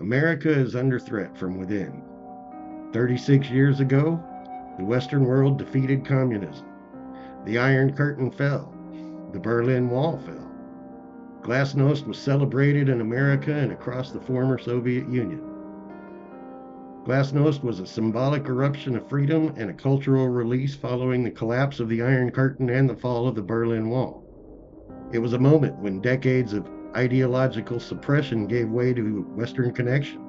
America is under threat from within. 36 years ago, the Western world defeated communism. The Iron Curtain fell. The Berlin Wall fell. Glasnost was celebrated in America and across the former Soviet Union. Glasnost was a symbolic eruption of freedom and a cultural release following the collapse of the Iron Curtain and the fall of the Berlin Wall. It was a moment when decades of ideological suppression gave way to Western connection.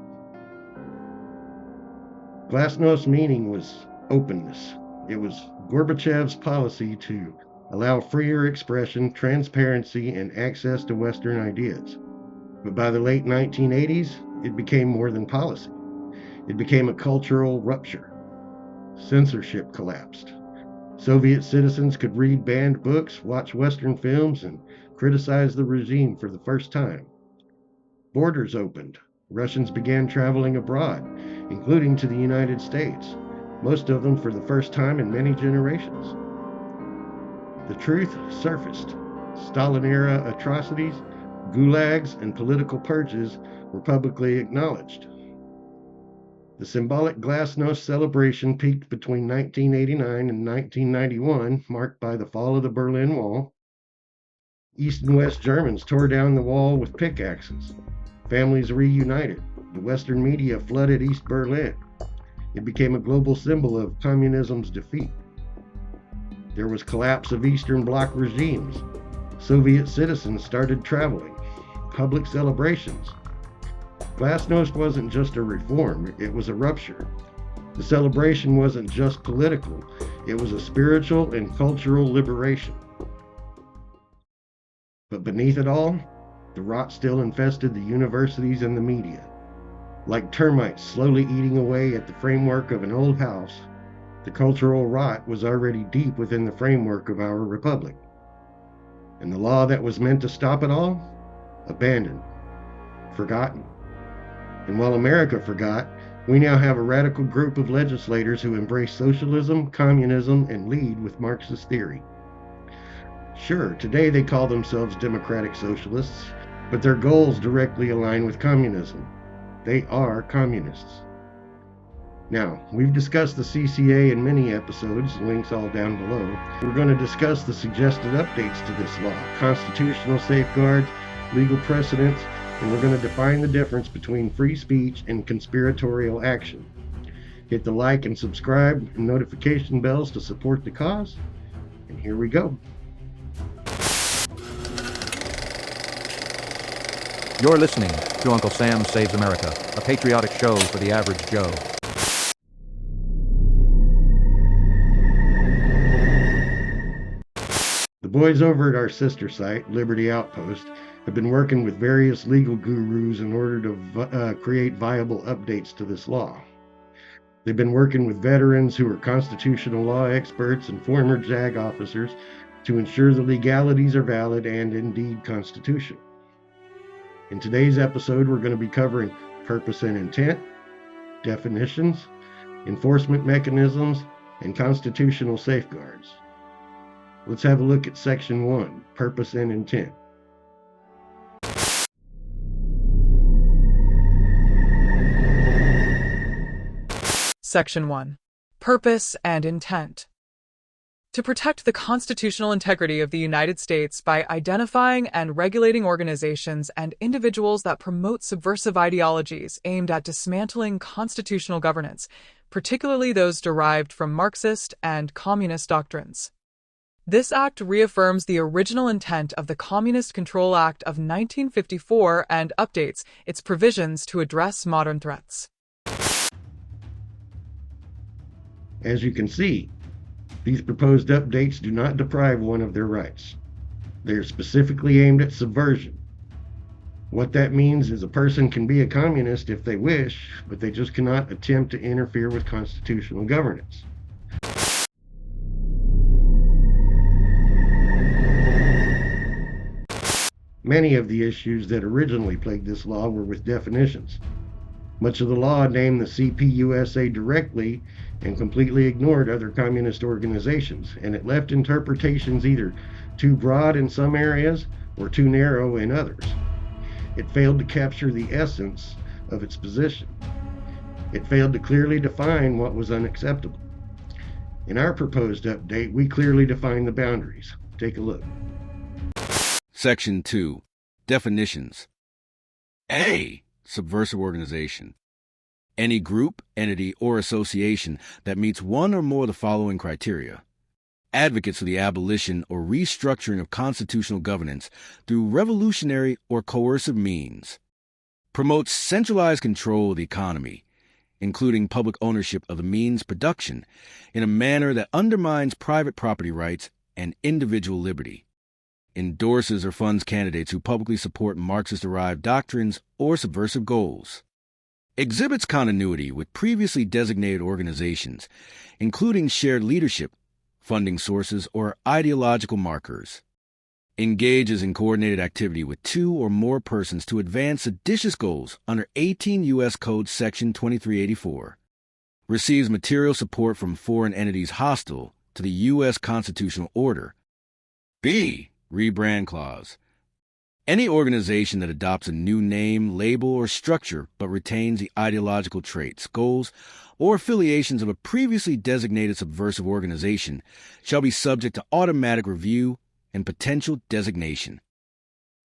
Glasnost's meaning was openness. It was Gorbachev's policy to allow freer expression, transparency, and access to Western ideas. But by the late 1980s, it became more than policy. It became a cultural rupture. Censorship collapsed. Soviet citizens could read banned books, watch Western films, and criticize the regime for the first time. Borders opened. Russians began traveling abroad, including to the United States, most of them for the first time in many generations. The truth surfaced. Stalin-era atrocities, gulags, and political purges were publicly acknowledged. The symbolic Glasnost celebration peaked between 1989 and 1991, marked by the fall of the Berlin Wall. East and West Germans tore down the wall with pickaxes. Families reunited. The Western media flooded East Berlin. It became a global symbol of communism's defeat. There was collapse of Eastern Bloc regimes. Soviet citizens started traveling. Public celebrations. Glasnost wasn't just a reform, it was a rupture. The celebration wasn't just political, it was a spiritual and cultural liberation. But beneath it all, the rot still infested the universities and the media. Like termites slowly eating away at the framework of an old house, the cultural rot was already deep within the framework of our republic. And the law that was meant to stop it all? Abandoned. Forgotten. And while America forgot, we now have a radical group of legislators who embrace socialism, communism, and lead with Marxist theory. Sure, today they call themselves democratic socialists, but their goals directly align with communism. They are communists. Now, we've discussed the CCA in many episodes, links all down below. We're going to discuss the suggested updates to this law, constitutional safeguards, legal precedents, and we're going to define the difference between free speech and conspiratorial action. Hit the like and subscribe and notification bells to support the cause. And here we go. You're listening to Uncle Sam Saves America, a patriotic show for the average Joe. The boys over at our sister site, Liberty Outpost, have been working with various legal gurus in order to create viable updates to this law. They've been working with veterans who are constitutional law experts and former JAG officers to ensure the legalities are valid and indeed constitutional. In today's episode, we're going to be covering purpose and intent, definitions, enforcement mechanisms, and constitutional safeguards. Let's have a look at Section 1, Purpose and Intent. Section 1. Purpose and Intent. To protect the constitutional integrity of the United States by identifying and regulating organizations and individuals that promote subversive ideologies aimed at dismantling constitutional governance, particularly those derived from Marxist and communist doctrines. This act reaffirms the original intent of the Communist Control Act of 1954 and updates its provisions to address modern threats. As you can see, these proposed updates do not deprive one of their rights. They are specifically aimed at subversion. What that means is a person can be a communist if they wish, but they just cannot attempt to interfere with constitutional governance. Many of the issues that originally plagued this law were with definitions. Much of the law named the CPUSA directly and completely ignored other communist organizations, and it left interpretations either too broad in some areas or too narrow in others. It failed to capture the essence of its position. It failed to clearly define what was unacceptable. In our proposed update, we clearly define the boundaries. Take a look. Section 2. Definitions. A. Subversive organization. Any group, entity, or association that meets one or more of the following criteria. Advocates for the abolition or restructuring of constitutional governance through revolutionary or coercive means. Promotes centralized control of the economy, including public ownership of the means production, in a manner that undermines private property rights and individual liberty. Endorses or funds candidates who publicly support Marxist-derived doctrines or subversive goals. Exhibits continuity with previously designated organizations, including shared leadership, funding sources, or ideological markers. Engages in coordinated activity with two or more persons to advance seditious goals under 18 U.S. Code Section 2384. Receives material support from foreign entities hostile to the U.S. constitutional order. B. Rebrand clause. Any organization that adopts a new name, label, or structure but retains the ideological traits, goals, or affiliations of a previously designated subversive organization shall be subject to automatic review and potential designation.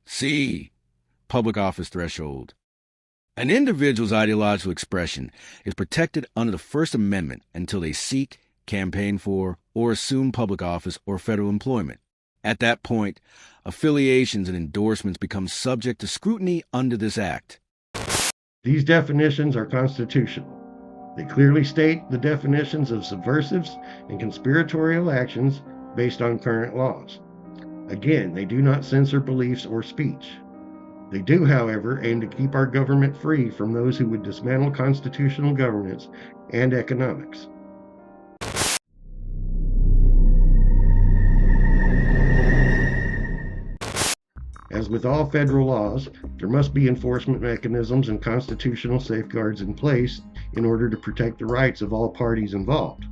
C. Public office threshold. An individual's ideological expression is protected under the First Amendment until they seek, campaign for, or assume public office or federal employment. At that point, affiliations and endorsements become subject to scrutiny under this Act. These definitions are constitutional. They clearly state the definitions of subversives and conspiratorial actions based on current laws. Again, they do not censor beliefs or speech. They do, however, aim to keep our government free from those who would dismantle constitutional governance and economics. As with all federal laws, there must be enforcement mechanisms and constitutional safeguards in place in order to protect the rights of all parties involved.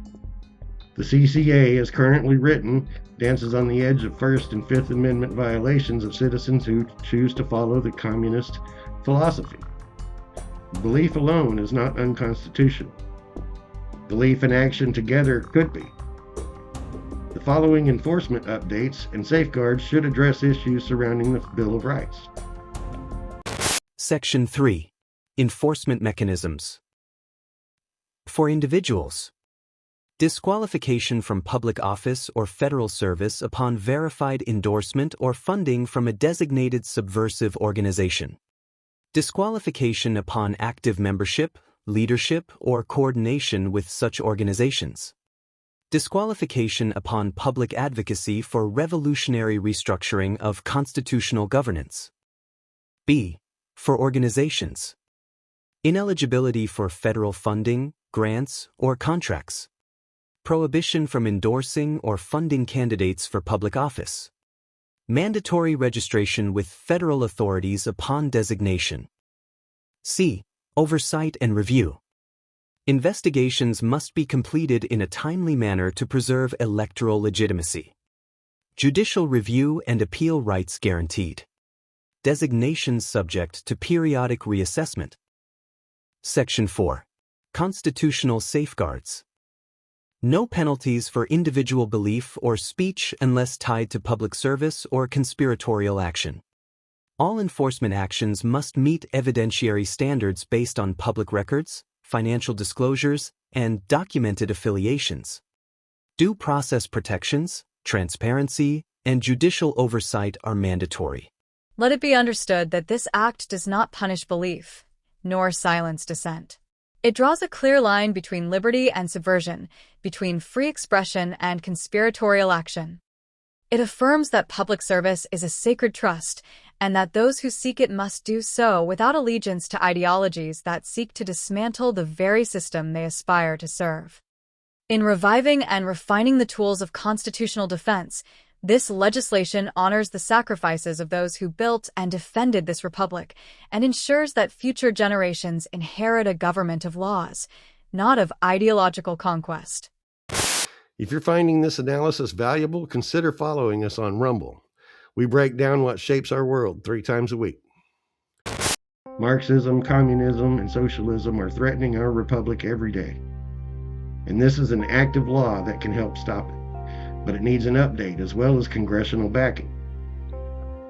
The CCA, as currently written, dances on the edge of First and Fifth Amendment violations of citizens who choose to follow the communist philosophy. Belief alone is not unconstitutional. Belief and action together could be. The following enforcement updates and safeguards should address issues surrounding the Bill of Rights. Section 3. Enforcement Mechanisms. For individuals. Disqualification from public office or federal service upon verified endorsement or funding from a designated subversive organization. Disqualification upon active membership, leadership, or coordination with such organizations. Disqualification upon public advocacy for revolutionary restructuring of constitutional governance. B. For organizations. Ineligibility for federal funding, grants, or contracts. Prohibition from endorsing or funding candidates for public office. Mandatory registration with federal authorities upon designation. C. Oversight and review. Investigations must be completed in a timely manner to preserve electoral legitimacy. Judicial review and appeal rights guaranteed. Designations subject to periodic reassessment. Section 4. Constitutional safeguards. No penalties for individual belief or speech unless tied to public service or conspiratorial action. All enforcement actions must meet evidentiary standards based on public records, financial disclosures, and documented affiliations. Due process protections, transparency, and judicial oversight are mandatory. Let it be understood that this act does not punish belief, nor silence dissent. It draws a clear line between liberty and subversion, between free expression and conspiratorial action. It affirms that public service is a sacred trust, and that those who seek it must do so without allegiance to ideologies that seek to dismantle the very system they aspire to serve. In reviving and refining the tools of constitutional defense, this legislation honors the sacrifices of those who built and defended this republic and ensures that future generations inherit a government of laws, not of ideological conquest. If you're finding this analysis valuable, consider following us on Rumble. We break down what shapes our world 3 times a week. Marxism, communism, and socialism are threatening our republic every day. And this is an active law that can help stop it. But it needs an update as well as congressional backing.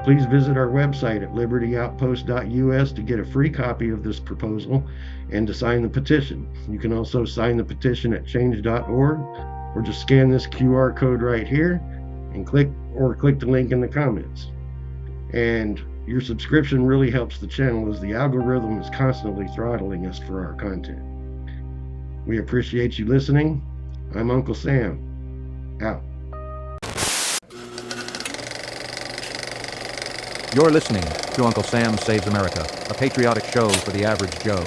Please visit our website at libertyoutpost.us to get a free copy of this proposal and to sign the petition. You can also sign the petition at change.org or just scan this QR code right here and click the link in the comments. And your subscription really helps the channel as the algorithm is constantly throttling us for our content. We appreciate you listening. I'm Uncle Sam. Out. You're listening to Uncle Sam Saves America, a patriotic show for the average Joe.